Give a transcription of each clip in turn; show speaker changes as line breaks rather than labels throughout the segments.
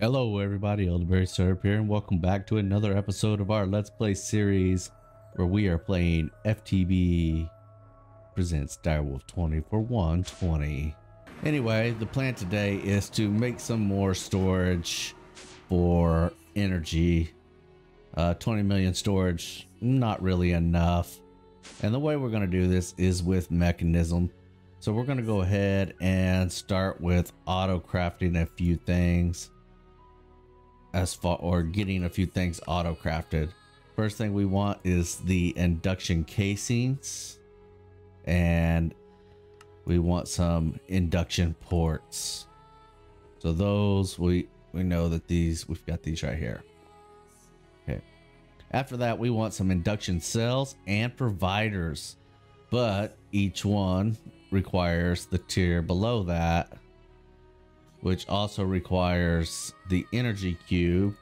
Hello everybody, ElderBarrySirUp here, and welcome back to another episode of our Let's Play series where we are playing FTB presents DireWolf20 for 120. Anyway, the plan today is to make some more storage for energy. 20 million storage, not really enough. And the way we're going to do this is with mechanism. So we're going to go ahead and start with auto-crafting a few things. Or getting a few things auto crafted. First thing we want is the induction casings, and we want some induction ports. So those we know that we've got these right here. Okay. After that, we want some induction cells and providers, but each one requires the tier below that, which also requires the energy cube,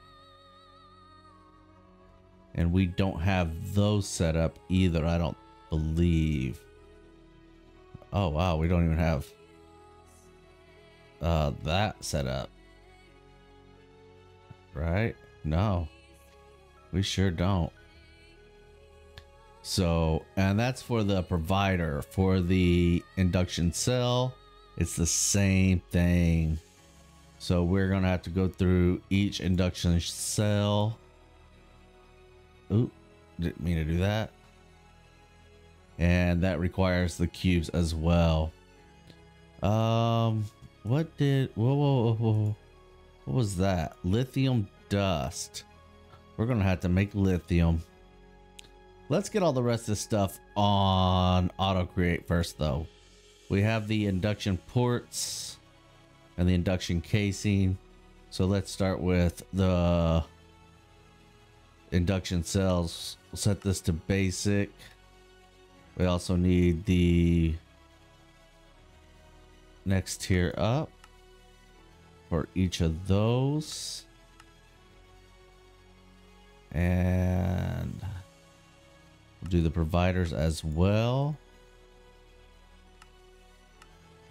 and we don't have those set up either, I don't believe. Oh wow, we don't even have that set up, right? No, we sure don't. So, and that's for the provider. For the induction cell, it's the same thing. So we're gonna have to go through each induction cell. Oop, didn't mean to do that. And that requires the cubes as well. What was that? Lithium dust. We're gonna have to make lithium. Let's get all the rest of this stuff on auto create first though. We have the induction ports and the induction casing. So let's start with the induction cells. We'll set this to basic. We also need the next tier up for each of those, and we'll do the providers as well.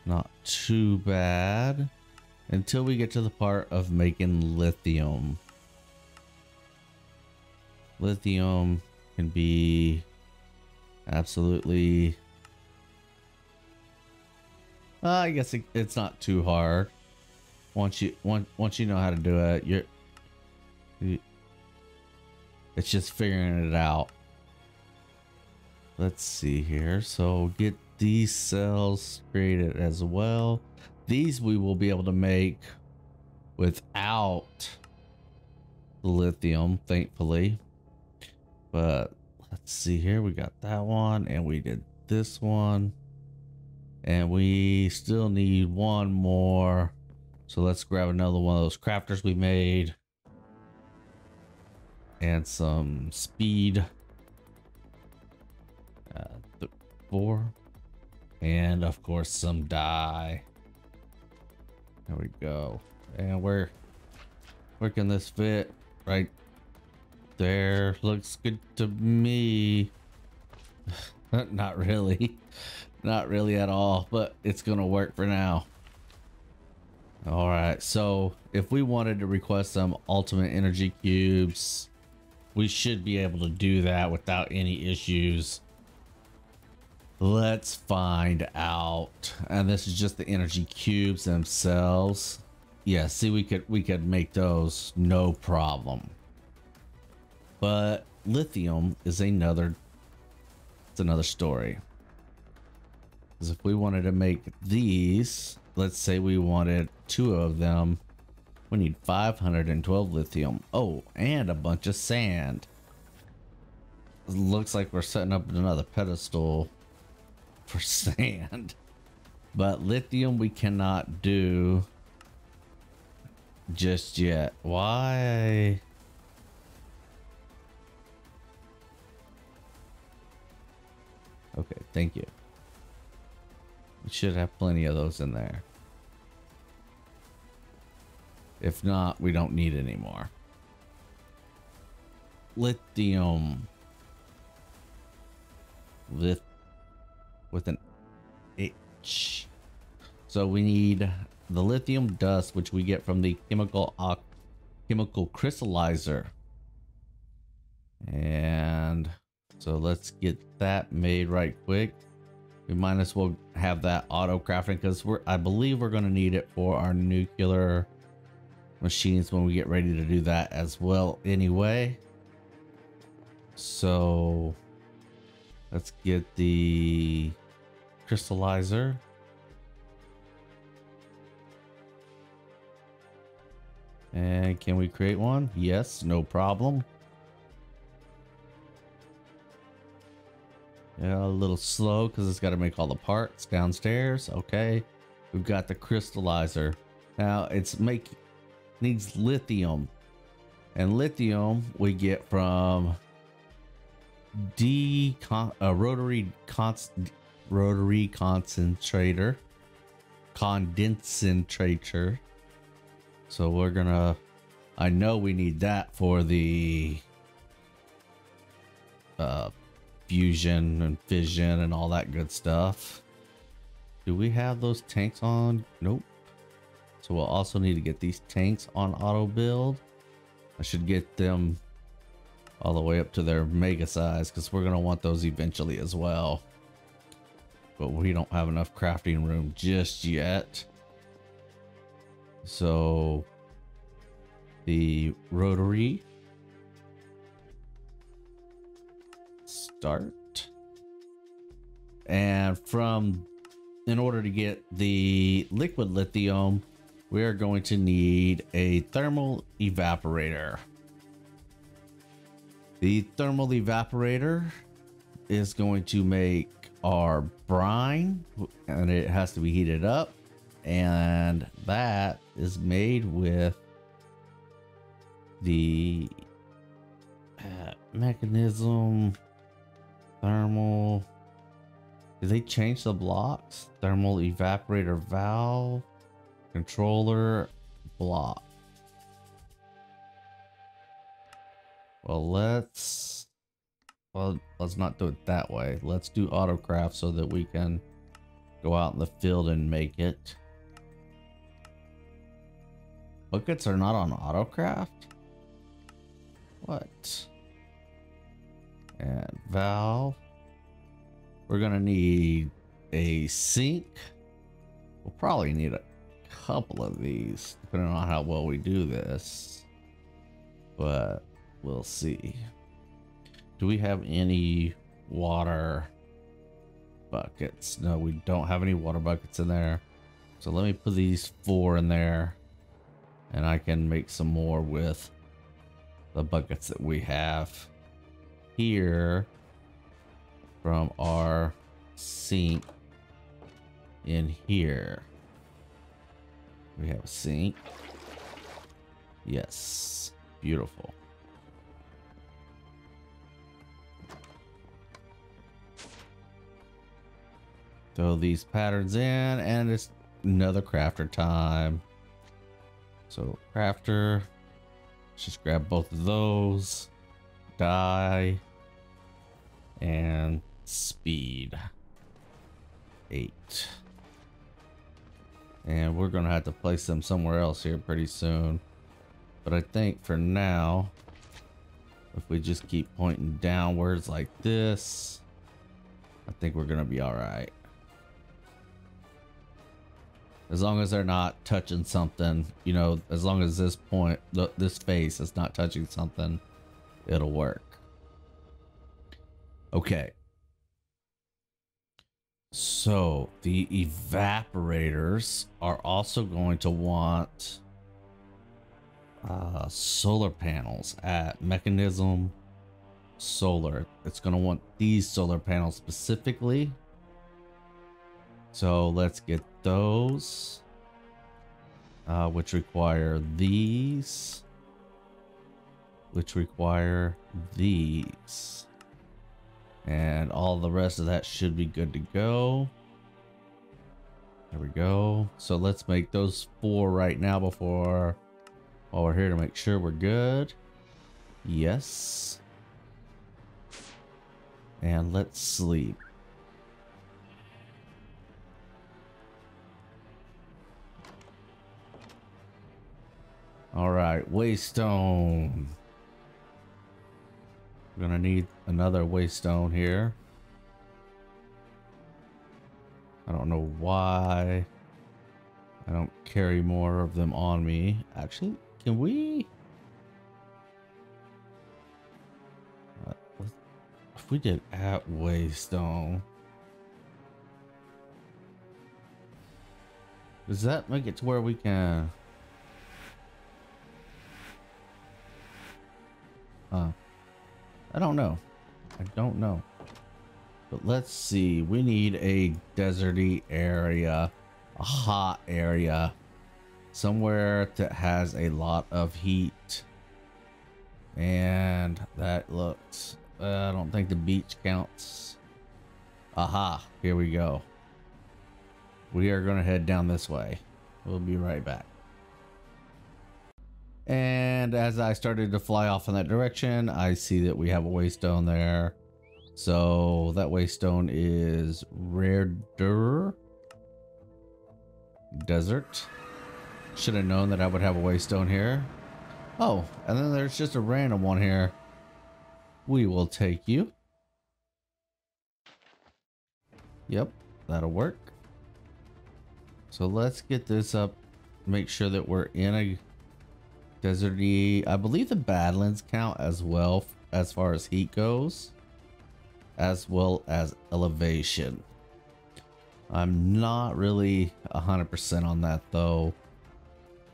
Not too bad until we get to the part of making lithium. Lithium can be absolutely, I guess it's not too hard once you know how to do it. It's just figuring it out. Let's see here. So get these cells created as well. These we will be able to make without the lithium, thankfully. But let's see here. We got that one, and we did this one, and we still need one more. So let's grab another one of those crafters we made, and some speed. 4. And of course some dye. There we go. And where can this fit? Right there. Looks good to me. Not really. Not really at all, but it's gonna work for now. All right, so if we wanted to request some ultimate energy cubes, we should be able to do that without any issues. Let's find out. And this is just the energy cubes themselves. Yeah, see, we could make those no problem. But lithium is another story. Because if we wanted to make these, let's say we wanted 2 of them, we need 512 lithium. Oh, and a bunch of sand. Looks like we're setting up another pedestal for sand, but lithium we cannot do just yet. Why? Okay, thank you. We should have plenty of those in there. If not, we don't need any more. Lithium. with an H. So we need the lithium dust, which we get from the chemical crystallizer. And so let's get that made right quick. We might as well have that auto crafting because I believe we're going to need it for our nuclear machines when we get ready to do that as well anyway. So let's get the crystallizer. And can we create one? Yes, no problem. Yeah, a little slow because it's got to make all the parts downstairs. Okay, we've got the crystallizer. Now needs lithium, and lithium we get from rotary condensator. So we're gonna, I know we need that for the fusion and fission and all that good stuff. Do we have those tanks on? Nope. So we'll also need to get these tanks on auto build. I should get them all the way up to their mega size because we're gonna want those eventually as well. But we don't have enough crafting room just yet. So the rotary start, and in order to get the liquid lithium, we are going to need a thermal evaporator. The thermal evaporator is going to make our brine, and it has to be heated up, and that is made with the mechanism thermal. Did they change the blocks? Thermal evaporator valve, controller, block. Well, let's not do it that way. Let's do Autocraft so that we can go out in the field and make it. Buckets are not on Autocraft? What? And valve. We're gonna need a sink. We'll probably need a couple of these, depending on how well we do this. But we'll see. Do we have any water buckets? No, we don't have any water buckets in there. So let me put these 4 in there, and I can make some more with the buckets that we have here from our sink in here. We have a sink. Yes, beautiful. Throw these patterns in, and it's another crafter time. So crafter, just grab both of those, die, and speed 8. And we're gonna have to place them somewhere else here pretty soon, but I think for now, if we just keep pointing downwards like this, I think we're gonna be all right. As long as they're not touching something, you know, as long as this face is not touching something, it'll work. Okay. So the evaporators are also going to want solar panels at mechanism solar. It's going to want these solar panels specifically. So let's get those, which require these, which require these, and all the rest of that should be good to go. There we go. So let's make those 4 right now while we're here to make sure we're good. Yes. And let's sleep. All right, waystone. We're gonna need another waystone here. I don't know why I don't carry more of them on me. Actually, can we? If we did at waystone, does that make it to where we can? I don't know. I don't know. But let's see. We need a deserty area, a hot area, somewhere that has a lot of heat. And that looks, I don't think the beach counts. Aha, here we go. We are going to head down this way. We'll be right back. And as I started to fly off in that direction, I see that we have a waystone there. So that waystone is Rarer Desert. Should have known that I would have a waystone here. Oh, and then there's just a random one here. We will take you. Yep, that'll work. So let's get this up. Make sure that we're in a deserty. I believe the Badlands count as well as far as heat goes, as well as elevation. I'm not really 100% on that though.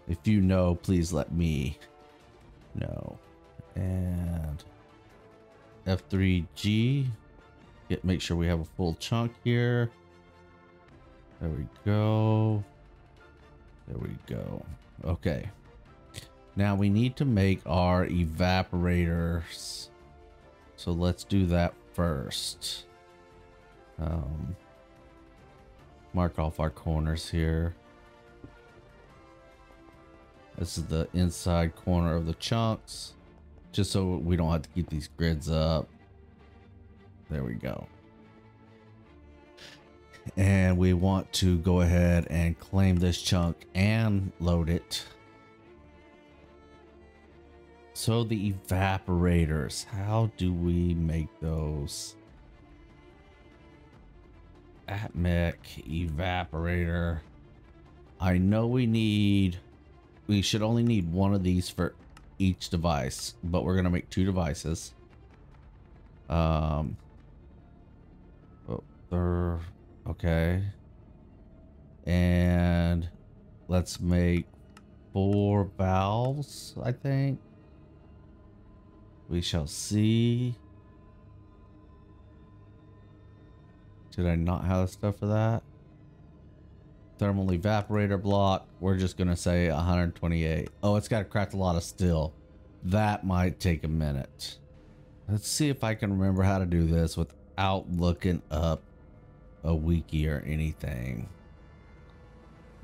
If you know, please let me know. And F3G, make sure we have a full chunk here. There we go. There we go. Okay. Now we need to make our evaporators. So let's do that first. Mark off our corners here. This is the inside corner of the chunks, just so we don't have to keep these grids up. There we go. And we want to go ahead and claim this chunk and load it. So the evaporators, how do we make those? Atmec evaporator. I know we should only need one of these for each device, but we're gonna make 2 devices. Okay. And let's make 4 valves, I think. We shall see. Did I not have stuff for that? Thermal evaporator block. We're just going to say 128. Oh, it's got to craft a lot of steel. That might take a minute. Let's see if I can remember how to do this without looking up a wiki or anything.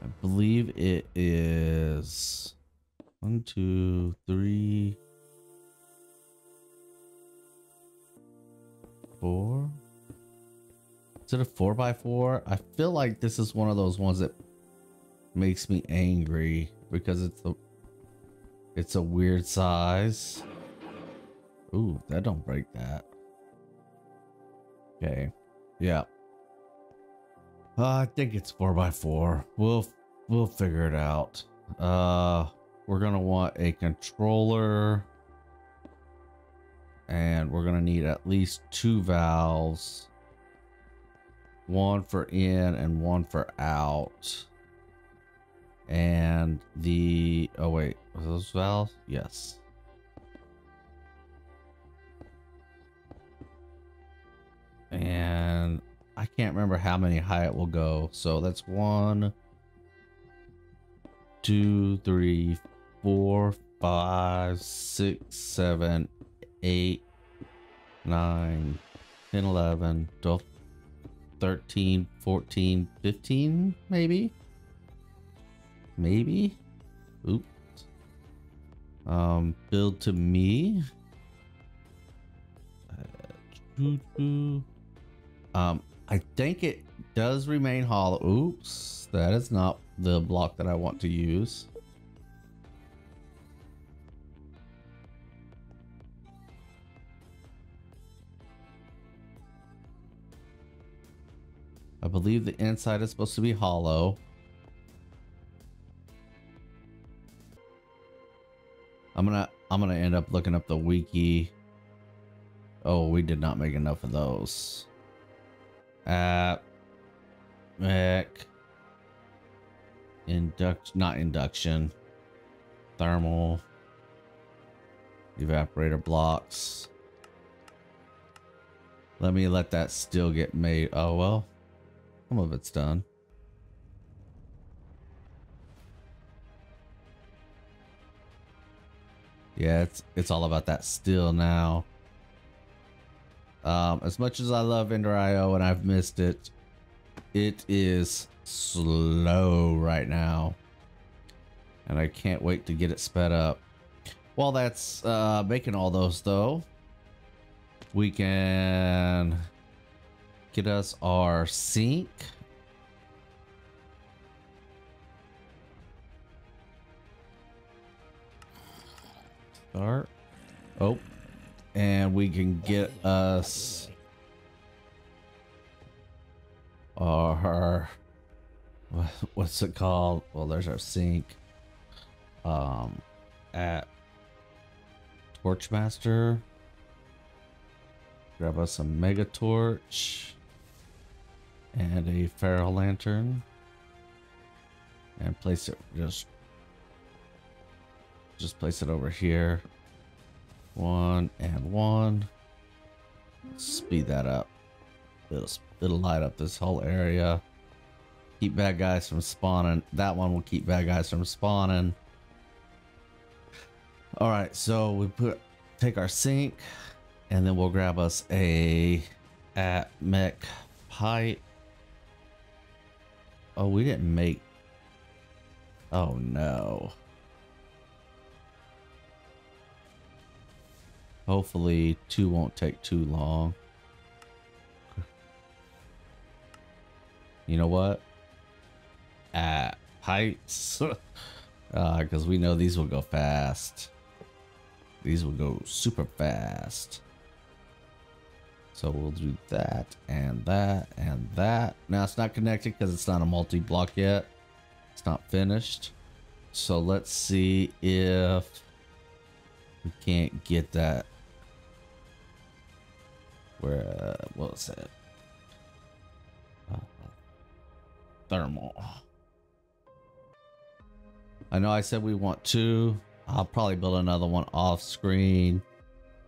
I believe it is 1, 2, 3, 4. Is it a 4x4? I feel like this is one of those ones that makes me angry because it's a weird size. Ooh, that don't break that. Okay. Yeah. I think it's 4x4. We'll figure it out. We're gonna want a controller, and we're gonna need at least 2 valves. 1 for in and 1 for out. And the, oh wait, are those valves? Yes. And I can't remember how many high it will go. So that's 1, 2, 3, 4, 5, 6, 7, 8, 9, 10, 11, 12, 13, 14, 15, maybe? Maybe? Oops. Build to me. I think it does remain hollow. Oops, that is not the block that I want to use. I believe the inside is supposed to be hollow. I'm gonna end up looking up the wiki. Oh, we did not make enough of those. Mech. Not induction. Thermal. Evaporator blocks. Let me let that still get made. Oh, well. Some of it's done. Yeah, it's all about that still now. As much as I love Ender.io and I've missed it, it is slow right now. And I can't wait to get it sped up. While that's making all those though, we can get us our sink. Start. Oh, and we can get us our, what's it called? Well, there's our sink. At Torchmaster, grab us a mega torch and a feral lantern and place it, just place it over here. 1 and 1. Speed that up. It'll light up this whole area. Keep bad guys from spawning. That one will keep bad guys from spawning. All right, so we take our sink, and then we'll grab us a mech pipe. Oh, we didn't make. Oh no. Hopefully 2 won't take too long. You know what? Pipes. Because we know these will go fast. These will go super fast. So we'll do that and that and that. Now it's not connected because it's not a multi-block yet. It's not finished. So let's see if we can't get that. Where, what was it? Thermal. I know I said we want 2. I'll probably build another one off screen.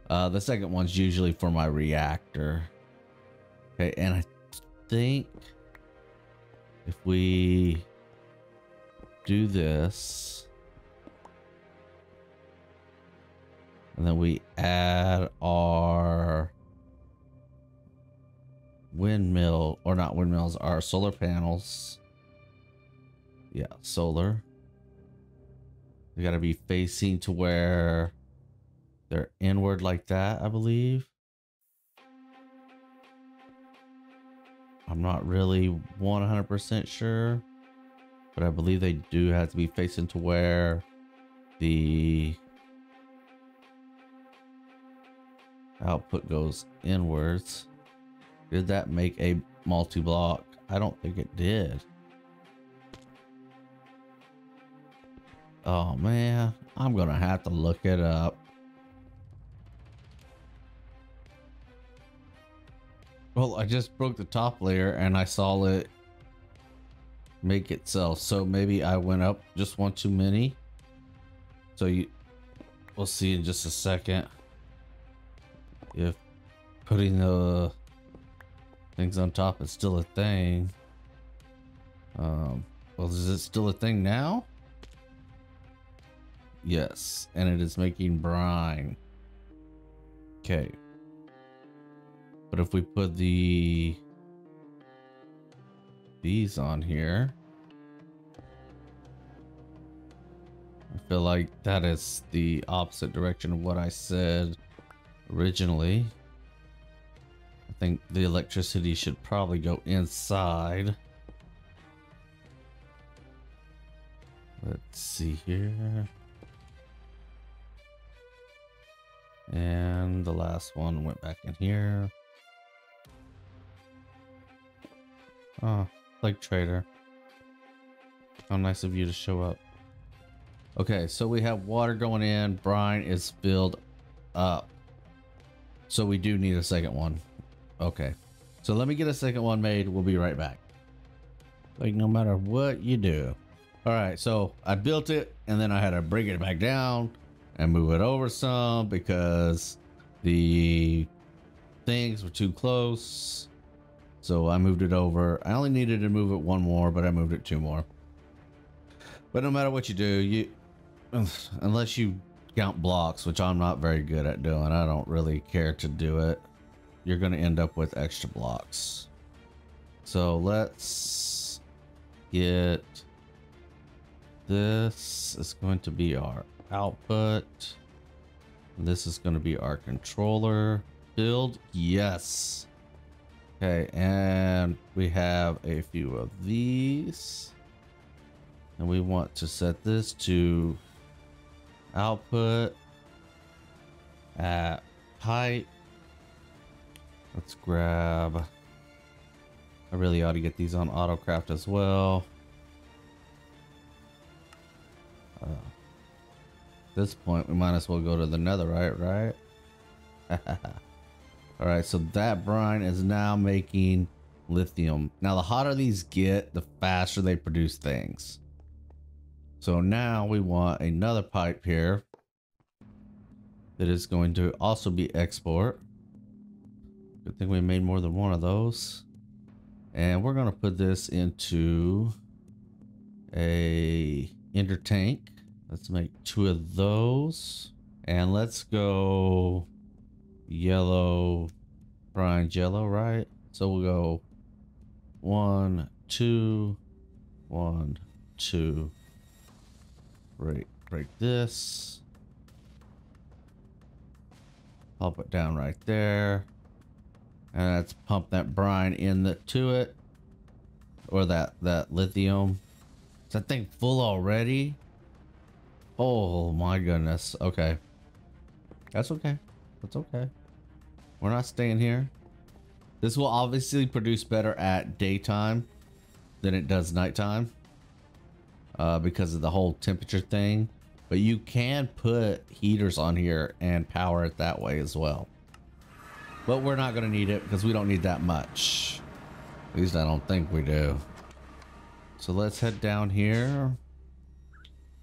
The second one's usually for my reactor. Okay, and I think if we do this and then we add our windmill, or not windmills, our solar panels. Yeah, solar. They gotta be facing to where they're inward like that, I believe. I'm not really 100% sure, but I believe they do have to be facing to where the output goes inwards. Did that make a multi-block? I don't think it did. Oh man, I'm gonna have to look it up. Well, I just broke the top layer and I saw it make itself, so maybe I went up just one too many. So we'll see in just a second if putting the things on top is still a thing. Well, is it still a thing now? Yes, and it is making brine. Okay. But if we put these on here, I feel like that is the opposite direction of what I said originally. I think the electricity should probably go inside. Let's see here. And the last one went back in here. Oh, like trader. How nice of you to show up. Okay, so we have water going in. Brine is filled up. So we do need a second one. Okay. So let me get a second one made. We'll be right back. Like no matter what you do. All right, so I built it and then I had to bring it back down and move it over some because the things were too close. So I moved it over. I only needed to move it one more, but I moved it two more. But no matter what you do, unless you count blocks, which I'm not very good at doing, I don't really care to do it, you're going to end up with extra blocks. So let's get this is going to be our output. This is going to be our controller. Build, yes. Okay, and we have a few of these. And we want to set this to output at pipe. Let's grab. I really ought to get these on Autocraft as well. At this point, we might as well go to the netherite, right? All right, so that brine is now making lithium. Now, the hotter these get, the faster they produce things. So now we want another pipe here that is going to also be export. Good thing we made more than one of those. And we're going to put this into a ender tank. Let's make two of those. And let's go yellow, brine yellow, right? So we'll go 1, 2, 1, 2. Break this. Pop it down right there. And let's pump that brine into it. Or that lithium. Is that thing full already? Oh my goodness. Okay. That's okay. That's okay. We're not staying here. This will obviously produce better at daytime than it does nighttime. Because of the whole temperature thing. But you can put heaters on here and power it that way as well. But we're not going to need it because we don't need that much. At least I don't think we do. So let's head down here.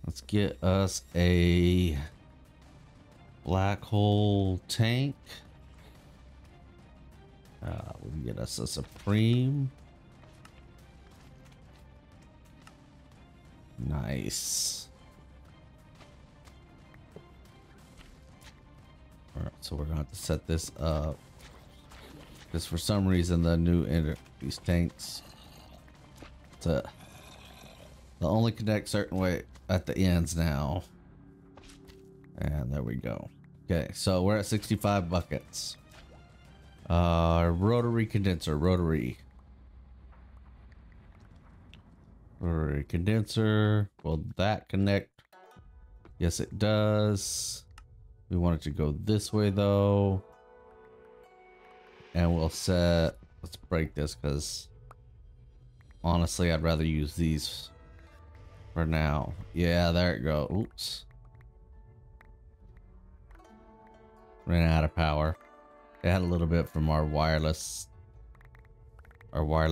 Let's get us a black hole tank. We can get us a Supreme. Nice. All right, so we're gonna have to set this up because for some reason the new these tanks to only connect certain way at the ends now. And there we go. Okay, so we're at 65 buckets. Rotary condenser, rotary condenser. Will that connect? Yes, it does. We want it to go this way though. And we'll set, let's break this because honestly, I'd rather use these for now. Yeah, there it goes. Oops. Ran out of power. It had a little bit from our wireless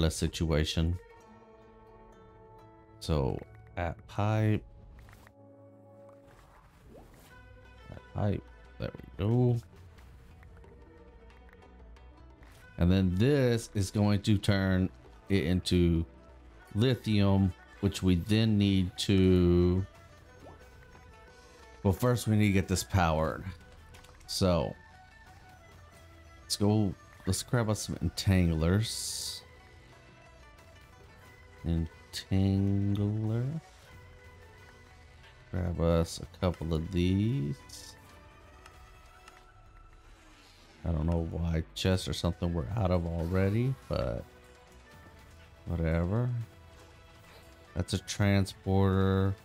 situation. So at pipe, there we go. And then this is going to turn it into lithium, which we then need to, well, first we need to get this powered. So let's grab us some entanglers. Entangler. Grab us a couple of these. I don't know why chest or something we're out of already, but whatever. That's a transporter.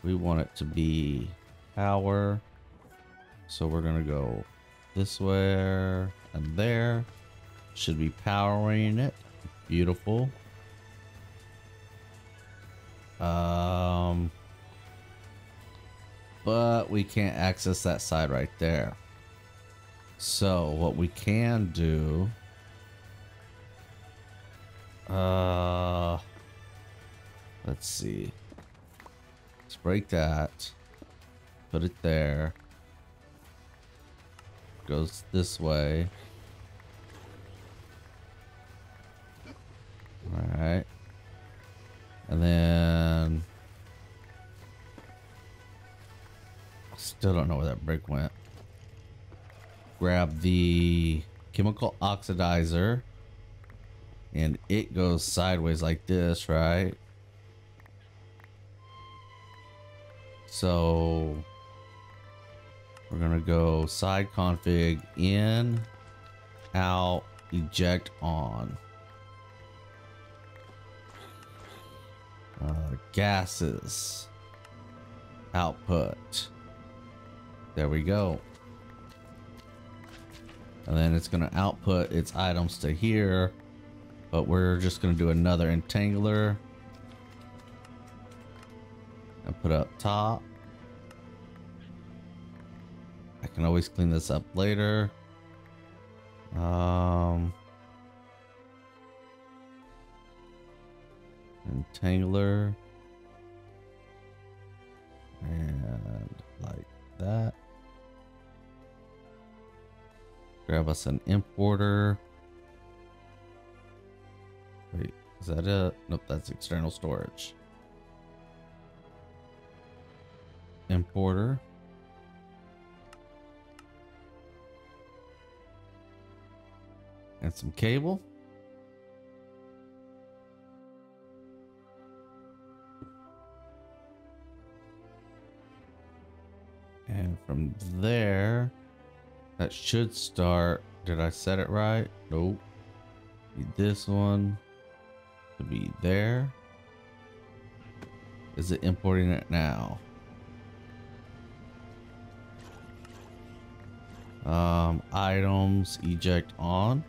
We want it to be power. So we're gonna go this way and there. Should be powering it. Beautiful. But we can't access that side right there. So what we can do, let's see. Let's break that. Put it there. Goes this way. All right. And then still don't know where that brick went. Grab the chemical oxidizer and it goes sideways like this, right? So we're gonna go side config, in, out, eject, on. Gases, output. There we go. And then it's gonna output its items to here, but we're just gonna do another entangler and put up top. I can always clean this up later. Entangler and like that. Grab us an importer. Wait, is that it? Nope, that's external storage. Importer. And some cable. And from there, that should start. Did I set it right? Nope. Need this one to be there. Is it importing it now? Items, eject on.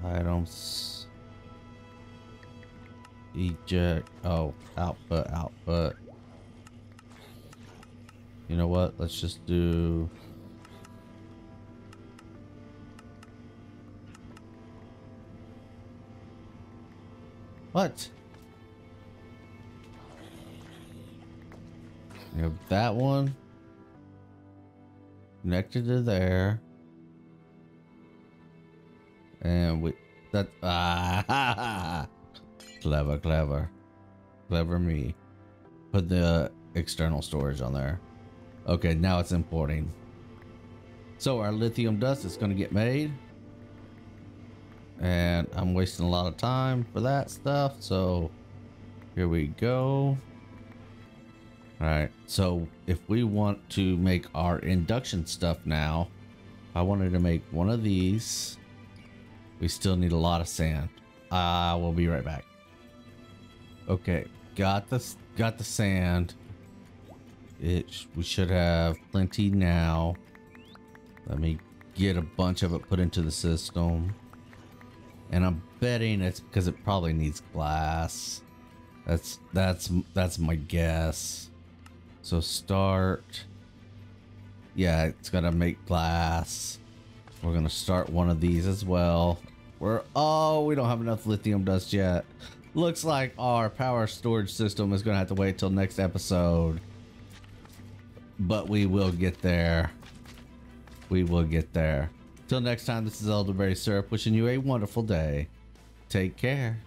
Items, eject. Oh, output. You know what? Let's just do what? You have that one connected to there. And we that clever me. Put the external storage on there. Okay, now it's importing. So our lithium dust is going to get made, and I'm wasting a lot of time for that stuff, so here we go. All right, so if we want to make our induction stuff now, I wanted to make one of these. We still need a lot of sand. We'll be right back. Okay, got the sand. We should have plenty now. Let me get a bunch of it put into the system. And I'm betting it's because it probably needs glass. That's my guess. So start. Yeah, it's gonna make glass. We're gonna start one of these as well. We don't have enough lithium dust yet. Looks like our power storage system is gonna have to wait till next episode. But we will get there. We will get there. Till next time, this is ElderBarrySirUp wishing you a wonderful day. Take care.